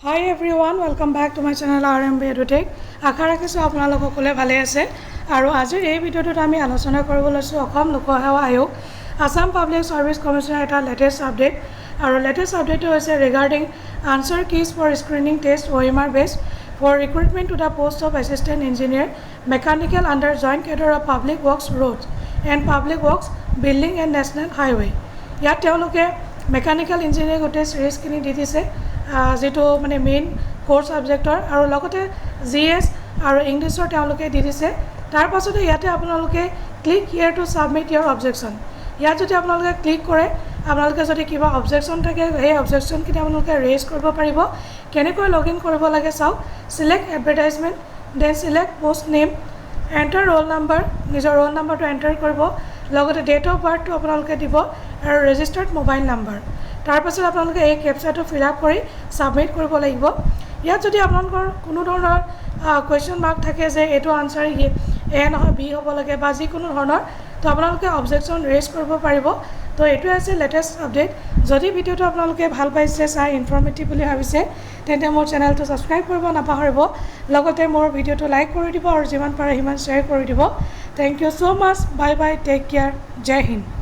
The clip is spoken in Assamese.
Hi everyone, welcome back to my channel RMB EduTech. আশা ৰাখিছোঁ আপোনালোক সকলোৱে ভালে আছে আৰু আজি এই ভিডিঅ'টোত আমি আলোচনা কৰিব লৈছোঁ অসম লোকসেৱা আয়োগ আসাম পাব্লিক সাৰ্ভিস কমিশনৰ এটা লেটেষ্ট আপডেট আৰু লেটেষ্ট আপডেটটো হৈছে regarding answer keys for screening test OMR based for recruitment to the post of assistant engineer mechanical under joint cadre of public works road and public works building and national highway ইয়াত তেওঁলোকে মেকানিকেল ইঞ্জিনিয়াৰিং গোটেই চিৰিজখিনি দি দিছে যেটো মানে মেইন কোৰ সাবজেক্টৰ আৰু লগতে জিএস আৰু ইংলিছৰ তেওঁলোকে দি দিছে তাৰ পাছতে ইয়াতে আপোনালোকে click here to submit your objection ইয়াত যদি আপোনালোকে ক্লিক কৰে আপোনালোকে যদি কিবা অবজেকশন থাকে এই অবজেকশন কিটা আপোনালোকে ৰেজ কৰিব পাৰিব কেনেকৈ লগইন কৰিব লাগে চাও select advertisement then select post name enter roll number নিজৰ ৰোল নাম্বাৰটো এন্টাৰ কৰিব লগতে ডেট অফ বাৰ্থটো আপোনালোকে দিব আৰু ৰেজিষ্টাৰ্ড মোবাইল নাম্বাৰ তাৰ পাছত আপোনালোকে এই ক্যাপচাটো ফিল আপ কৰি সাবমিট কৰিব লাগিব ইয়াত যদি আপোনালোকৰ কোনো ধৰণৰ কোৱেশ্চন মাৰ্ক থাকে যে এটো আনসাৰ এ নহয় বি হ'ব লাগে বা যি কোনো ধৰণৰ তো আপোনালোকে অবজেকশন ৰেজ কৰিব পাৰিব তো এটো আছে লেটেষ্ট আপডেট যদি ভিডিওটো আপোনালোকে ভাল পাইছে চাই ইনফৰমেটিভ বুলি ভাবিছে তেন্তে মোৰ চেনেলটো সাবস্ক্ৰাইব কৰিব নাপাহৰিব লগতে মোৰ ভিডিওটো লাইক কৰি দিব আৰু যিমান পাৰে সিমান শ্বেয়াৰ কৰি দিব thank you so much bye bye take care জয় হিন্দ